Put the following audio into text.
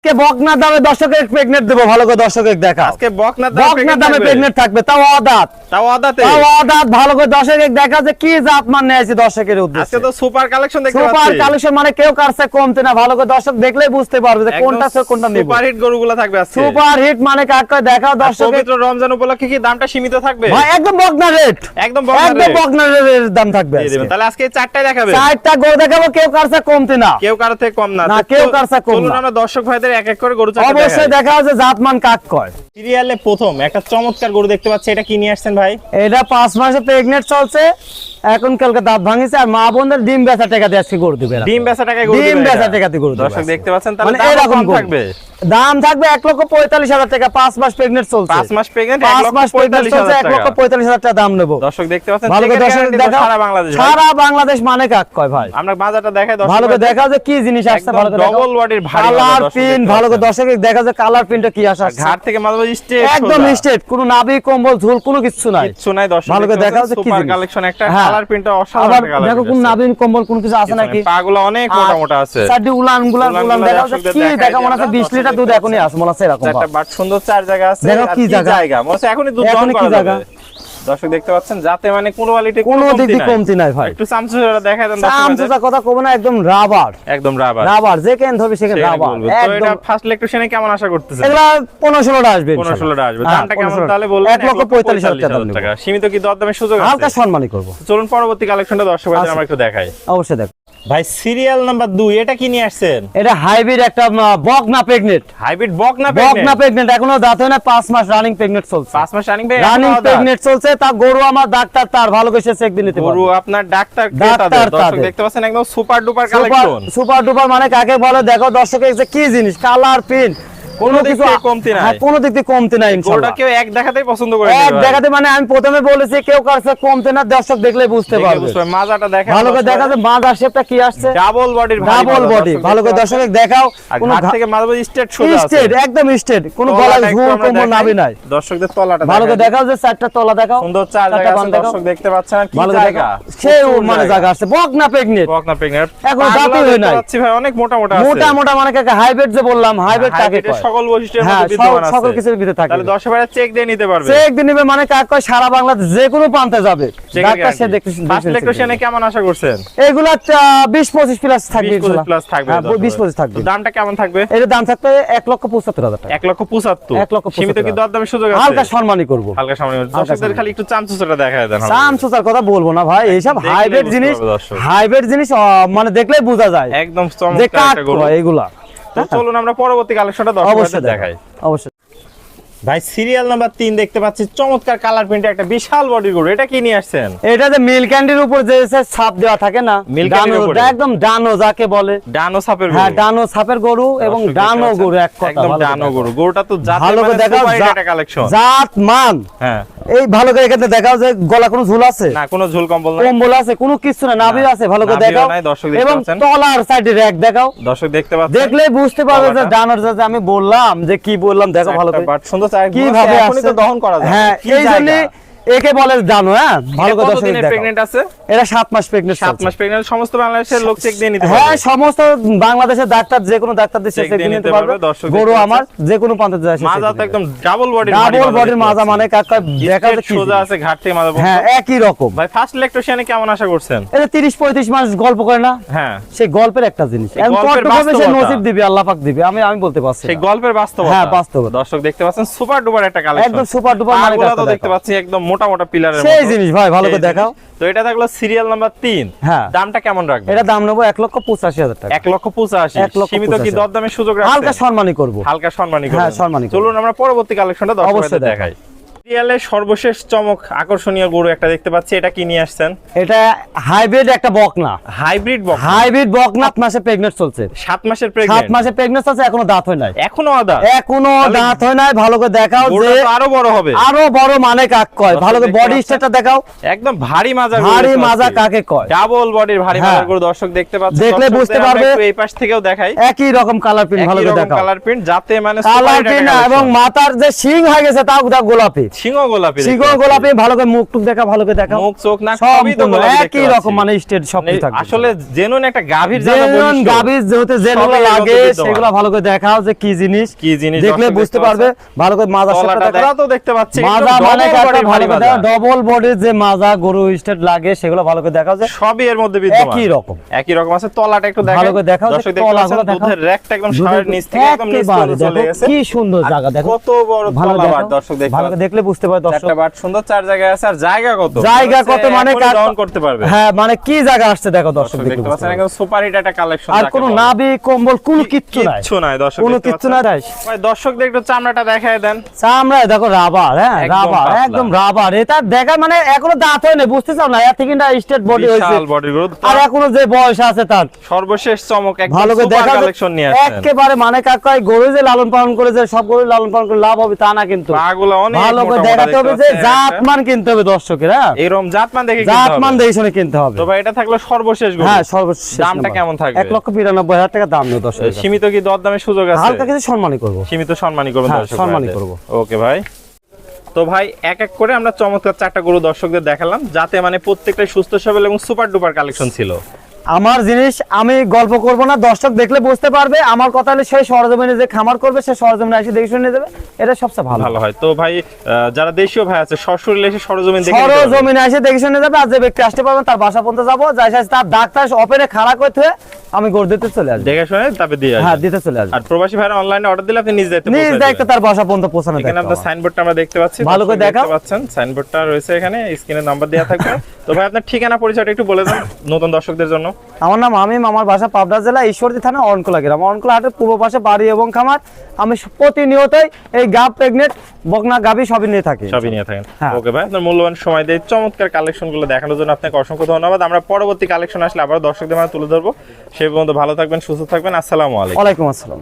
কে বকনা দামে দর্শকের প্রেগনেন্ট দেবো, ভালো করে দর্শকের দেখা। আজকে বকনা দামে প্রেগনেন্ট থাকবে, তাও আদাত ভালো করে দর্শকের দেখা যে কি জাত মান নিয়েছে দর্শকের উদ্দেশ্যে। আজকে তো সুপার কালেকশন দেখতে পাচ্ছি, সুপার কালেকশন মানে কেউ কারছে কমতে না, ভালো করে দর্শক দেখলেই বুঝতে পারবে যে কোনটা আছে কোনটা নেব। সুপার হিট গরুগুলো থাকবে আজকে। সুপার হিট মানে কাক করে দেখাও দর্শক। পবিত্র রমজান উপলক্ষে কি দামটা সীমিত থাকবে? ভাই একদম বকনা রেট, একদম বকনা রেটের দাম থাকবে। তাহলে আজকে চারটায় দেখাবে, চারটা গরু দেখাবো, কেউ কারছে কমতে না, কেউ কারো থেকে কম না, কেউ কারছে কম না। চলুন আমরা দর্শক ভাইদের এক এক করে গরু চারটা অবশ্যই দেখা আছে জাতমান কাক কয়। সিরিয়ালে প্রথম একটা চমৎকার গরু দেখতে পাচ্ছি, এটা কি নিয়ে আসছেন ভাই? এটা 5 মাসে প্রেগনেন্ট চলছে, এখন কালকে দাঁত ভাঙিছে, আর মা বোনদের ডিম বেচা টাকা দিয়ে আজকে গরু দিবে। ডিম বেচা টাকায় গরু দিবে, ডিম বেচা টাকা দিয়ে গরু দিবে। দর্শক দেখতে পাচ্ছেন, তাহলে মানে দাম এরকম কম থাকবে। দাম থাকবে 1,45,000 টাকা। 5 মাস প্রেগনেন্ট চলছে, 5 মাস প্রেগনেন্ট, 5 মাস প্রেগনেন্ট চলছে, 1,45,000 টাকা দাম নেব। দর্শক দেখতে পাচ্ছেন, ভালো করে দর্শক দেখাও, সারা বাংলাদেশ, সারা বাংলাদেশ মানে কাক কয় ভাই। আমরা বাজারটা দেখাই দর্শক, ভালো করে দেখাও যে কি জিনিস আসছে, ভালো করে দেখাও। ডবল বডির ভারী কালার প্রিন্ট, ভালো করে দর্শক দেখা যে কালার প্রিন্টটা কি আসছে, ঘাট থেকে মাঝে স্ট্রেট, একদম স্ট্রেট, কোনো নাভি কম্বল ঝুল কোনো কিছু নাই, কিছু নাই। দর্শক ভালো করে দেখাও যে কি সুপার জিনিস। কালেকশন, একটা হ্যাঁ। কালার প্রিন্টটা আবার অসাধারণ কালার। দেখো কোন নাভি কম্বল কোনো কিছু আছে নাকি, পাগুলো অনেক মোটা মোটা আছে, সাইডে উলান দেখাও যে কি দেখা মনে আছে 20 লিটার দুধ এখনই আছে মনে আছে এরকম। একটা বাট সুন্দর চার জায়গা আছে, দেখো কি জায়গা মনে আছে এখনই দুধ দহন করা যাবে। দর্শক দেখতে পাচ্ছেন, যাতে মানে কোয়ালিটি কোনো দিক দিয়ে কমতি নাই ভাই। একটু চামচুটা দেখায় দেন দর্শক। চামচুটা কথা কব না, একদম রাবার, একদম রাবার, রাবার যে কেন ধরবে সেখানে রাবার। তো এটা ফার্স্ট ইলেকট্রিশিয়ানে কেমন আশা করতেছেন? এগুলা 15-16টা আসবে, 15-16টা আসবে। দামটা কেমন তাহলে বলুন? 1,45,000 টাকা। সীমিত কি দরদামের সুযোগ আছে? হালকা সম্মানই করব। চলুন পরবর্তী কালেকশনটা দর্শকদের আমরা একটু দেখাই। অবশ্যই দেখো ভাই, সিরিয়াল নাম্বার 2, এটা কি নিয়ে আসছেন? এটা হাইব্রিড একটা বকনা প্রেগনেন্ট, হাইব্রিড বকনা প্রেগনেন্ট, এখনো দাঁত হয় না, 5 মাস রানিং প্রেগনেন্ট চলছে। 5 মাস রানিং প্রেগনেন্ট চলছে। তা গরু আমার ডাক্তার তার ভালো করে চেক দিয়ে নিতে পারবে। গরু আপনার ডাক্তার ক্রেতাদের। দর্শক দেখতে পাচ্ছেন, একদম super duper collection. Super duper মানে কাকে বলে দেখো দর্শক, এই যে কি জিনিস, কালার প্রিন্ট, কোনো কিছু কমতি নাই, কোনো দিক থেকে কমতি নাই। গরুটা কেউ এক দেখাতেই পছন্দ করে, এক দেখাতে মানে আমি প্রথমে বলেছি কেউ কারছে কমতে না, দর্শক দেখলে বুঝতে পারবে। মাজাটা দেখা ভালো করে দেখা যায়, মাজার শেপটা কি আসছে, ডাবল বডির, ডাবল বডি, ভালো করে দর্শক দেখাও। কোনো ঘাট থেকে মাঝে স্ট্রেট সোজা আছে, স্ট্রেট একদম স্ট্রেট, কোনো গলায় ঝুল কম্বল নাভি নাই। দর্শকদের তলাটা ভালো করে দেখাও যে চারটা তলা দেখাও, সুন্দর চার জায়গা আছে দর্শক দেখতে পাচ্ছেন। কি জায়গা, সেই মানে জায়গা আছে। বকনা প্রেগনেন্ট, এখন দাঁতই হয় নাই ভাই, অনেক মোটা মোটা আছে, মোটা মোটা মানে কাকে হাইব্রিড যে বললাম, হাইব্রিড কাকে কয়, সকল বৈশিষ্ট্যের মধ্যে বিদ্যমান আছে, সকল কিছুর ভিতরে থাকে। তাহলে দর্শকরা চেক দিয়ে নিতে পারবে, চেক দিয়ে নিবে মানে কাক কয় সারা বাংলাদেশ যে কোনো প্রান্তে যাবে। ডাক্তার সে দেখতে ফার্স্ট ইলেকট্রিশিয়ানে কেমন আশা করছেন? এগুলা 20-25 প্লাস থাকবে, 20-25 প্লাস থাকবে, 20-25 থাকবে। দামটা কেমন থাকবে? এর দাম থাকবে 1,75,000 টাকা। 1,75,000 সীমিত কি দরদামের সুযোগ আছে? হালকা সম্মানই করব, হালকা সম্মানই। দর্শকদের খালি একটু চামচুচটা দেখায় দেন। চামচুচার কথা বলবো না ভাই, এইসব হাইব্রিড জিনিস মানে দেখলেই বোঝা যায় একদম চমৎকার একটা গরু এগুলা। তো চলুন আমরা পরবর্তী কালেকশনটা দর্শকদের দেখাই। অবশ্যই ভাই, সিরিয়াল নাম্বার 3 দেখতে পাচ্ছি, চমৎকার কালার প্রিন্টে একটা বিশাল বডির গরু, এটা কি নিয়ে আসছেন? এটা যে মিল্ক ক্যান্ডির উপর যে ছাপ দেওয়া থাকে না, একদম ডানো যাকে বলে, ডানো ছাপের গরু। হ্যাঁ, ডানো ছাপের গরু এবং ডানো গরু এক কথা, একদম ডানো গরু। গরুটা তো জাত ভালো করে দেখাও, এটা কালেকশন জাত মান। হ্যাঁ, এই ভালো করে এখানে দেখাও যে গলা কোনো ঝুল আছে না, কোনো ঝুল কম্বল নাই, কম্বল আছে কোনো কিছু না, নাভি আছে, ভালো করে দেখাও। এবং তলার সাইডে র‍্যাক দেখাও, দর্শক দেখতে পাচ্ছেন, দেখলেই বুঝতে পারবে যে ডানোর যে আমি বললাম যে কি বললাম, দেখো ভালো করে বাট সুন্দর চাই কিভাবে এখনই তো দহন করা যায়। হ্যাঁ, এই জন্য একে বলে জানো। হ্যাঁ, ভালো করে দর্শক দেখো, প্রেগন্যান্ট আছে, এটা 7 মাস প্রেগন্যান্ট, 7 মাস প্রেগন্যান্ট। সমস্ত বাংলাদেশের লোক চেক দিয়ে নিতে পারবে। হ্যাঁ, সমস্ত বাংলাদেশের ডাক্তার যে কোনো ডাক্তার দিয়ে চেক দিয়ে নিতে পারবে। গরু আমার যে কোনো প্রান্তে যায়, মাজা তো একদম ডাবল বডির, ডাবল বডির মাজা মানে কাকা দেখা যায় কি সোজা আছে, ঘাট থেকে মাজা। হ্যাঁ, একই রকম। ভাই, ফার্স্ট ইলেকট্রিশিয়ানে কেমন আশা করছেন? এটা 30-35 মাস গল্প করে না? হ্যাঁ, সেই গল্পের একটা জিনিস, এখন কতভাবে সে নসিব দিবে, আল্লাহ পাক দিবে, আমি বলতে পারছি সেই গল্পের বাস্তবতা। হ্যাঁ, বাস্তবতা। দর্শক দেখতে পাচ্ছেন, সুপার ডুপার একটা কালেকশন, একদম সুপার ডুপার মানে কাকা তো দেখতে পাচ্ছি একদম মোটা মোটা পিলারের সেই জিনিস ভাই, ভালো করে দেখাও। তো এটা থাকলো সিরিয়াল নাম্বার 3। হ্যাঁ, দামটা কেমন রাখবেন? এটা দাম নেব 1,85,000 টাকা। 1,85,000 সীমিত কি দরদামের সুযোগ রাখছেন? হালকা সম্মানই করব, হালকা সম্মানই করব। হ্যাঁ, সম্মানই করব। চলুন আমরা পরবর্তী কালেকশনটা দর্শকদের দেখাই। সিরিয়ালের সর্বশেষ চমক আকর্ষণীয় গরু একটা দেখতে পাচ্ছি, এটা কি নিয়ে আসছেন? এটা হাইব্রিড একটা বকনা, হাইব্রিড বকনা। হাইব্রিড বকনা 7 মাসে প্রেগন্যান্ট চলছে, 7 মাসের প্রেগন্যান্ট, 7 মাসে প্রেগন্যান্ট আছে, এখনো দাঁত হয় নাই, এখনো দাঁত হয় নাই। ভালো করে দেখাও যে আরো বড় হবে, আরো বড় মানে কাক কয়, ভালো করে বডি স্ট্রাকচারটা দেখাও, একদম ভারী মাজা, ভারী মাজা কাকে কয়, ডাবল বডির ভারী মাজার গরু। দর্শক দেখতে পাচ্ছেন, দেখলে বুঝতে পারবে। এই পাশ থেকেও দেখাই, একই রকম কালার প্রিন্ট, ভালো করে দেখাও, কালার প্রিন্ট, যাতে মানে কালার প্রিন্ট এবং মাথার যে শিং হয়ে গেছে তাও গোলাপি, সিংহ গোলাপি, সিংহ গোলাপি, ভালো করে মুখ টুক দেখা, ভালো করে দেখা, মুখ চোখ না সবই তো গোলাপি দেখতে একই রকম, মানে স্টেট সব পাচ্ছি। থাকবে। আসলে জেনুইন একটা গাভীর জেনুইন গাভীর যেহেতু যেগুলো লাগে সেগুলো ভালো করে দেখাও যে কি জিনিস, দেখলে বুঝতে পারবে। ভালো করে মাজার সাথে দেখা তো দেখতে পাচ্ছি মাজা মানে একটা ভালো করে দেখা, ডবল বডির যে মাজা গরু স্টেট লাগে সেগুলো ভালো করে দেখাও যে সবই এর মধ্যে বিদ্যমান, একই রকম আছে। তলাটা একটু দেখেন, ভালো করে দেখাও যে দর্শক দেখতে পাচ্ছেন দুধের র‍্যাকটা একদম সারের নিচ থেকে একদম নিচ পর্যন্ত চলে গেছে। কি সুন্দর জায়গা দেখো, কত বড় তলাবাট দর্শক দেখতে ভালো করে দেখলে বুঝতে পারবে দর্শক। একটা বাট সুন্দর, চার জায়গায় আছে। আর জায়গা কত মানে ডাউন করতে পারবে। হ্যাঁ মানে কি জায়গা আসছে দেখো দর্শক দেখতে পাচ্ছেন, একদম সুপার হিট একটা কালেকশন। আর কোনো নাভি কম্বল কোনো কিচ্ছু নাই দর্শক, কোনো কিচ্ছু নাই। ভাই দর্শকদের একটু চামড়াটা দেখায় দেন। চামড়া দেখো রাবার, হ্যাঁ রাবার, একদম রাবার। এটা দেখা মানে এখনো দাঁত হয় না, বুঝতে চাও না, এর থেকে স্টেট বডি হইছে, বিশাল বডি গ্রোথ। আর এখনো যে বয়স আছে তার সর্বশেষ চমক, একদম ভালো করে সুপার দেখা কালেকশন নিয়ে আসছেন একেবারে। মানে কাকা গরু যে লালন পালন করে যে সব গরু লালন পালন করে লাভ হবে তা না, কিন্তু পাগুলো অনেক ভালো করে দেখাতে হবে যে জাতমান কিনতে হবে দর্শকের। হ্যাঁ এরকম জাতমান দেখে কিনতে হবে, জাতমান দেখে শুনে কিনতে হবে। তো ভাই এটা থাকলো সর্বশেষ গরু। হ্যাঁ সর্বশেষ। দামটা কেমন থাকবে? 1,92,000 টাকা দাম নেই দর্শক। সীমিত কি দরদামের সুযোগ আছে? হালকা কিছু সম্মানই করব, সীমিত সম্মানই করবেন হ্যাঁ, দর্শক, সম্মানই করব। ওকে ভাই। তো ভাই এক এক করে আমরা চমৎকার চারটা গরু দর্শকদের দেখালাম, যাতে মানে প্রত্যেকটাই সুস্থ সবল এবং সুপার ডুপার কালেকশন ছিল। আমার জিনিস আমি গল্প করব না, দর্শক দেখলে বুঝতে পারবে। আমার কথা হলে সেই সরজমিনে যে খামার করবে সে সরজমিনে এসে দেখে শুনে যাবে, এটা সবচেয়ে ভালো হয়। তো ভাই যারা দেশীয় ভাই আছে সরাসরি এসে সরজমিন দেখে নিতে পারবে। সরজমিনে এসে দেখে শুনে যাবে। আর যে ব্যক্তি আসতে পারবেন তার বাসা পর্যন্ত যাবো, যাই তার ডাক্তার ওপেনে খাড়া করতে আমি গড় দিতে চলে আসবো, দেখে শুনে তবে দিয়ে আসবেন। হ্যাঁ দিতে চলে আসবো। আর প্রবাসী ভাইরা অনলাইনে অর্ডার দিলে আপনি নিজ দায়িত্বে তার বাসা পর্যন্ত পৌঁছানো। এখানে আপনার সাইনবোর্ডটা আমরা দেখতে পাচ্ছি, ভালো করে দেখাও। দেখতে পাচ্ছেন সাইনবোর্ডটা রয়েছে এখানে, স্ক্রিনে নাম্বার দেওয়া থাকবে। তো ভাই আপনার ঠিকানা পরিচয়টা একটু বলে দেন নতুন দর্শকদের জন্য। আমার নাম আমিম, আমার বাসা পাবনা জেলা ঈশ্বরদী থানা অরণকুলা গ্রাম, অরণকুলা হাটের পূর্ব পাশে বাড়ি এবং খামার। আমি প্রতিনিয়তই এই গাব প্রেগনেন্ট বকনা গাবি সবই নিয়ে থাকি। ওকে ভাই, আপনার মূল্যবান সময় দিয়ে চমৎকার কালেকশনগুলো দেখানোর জন্য আপনাকে অসংখ্য ধন্যবাদ। আমরা পরবর্তী কালেকশন আসলে আবার দর্শকদের মাঝে তুলে ধরবো। সেই পর্যন্ত ভালো থাকবেন, সুস্থ থাকবেন। আসসালামু আলাইকুম। ওয়ালাইকুম আসসালাম।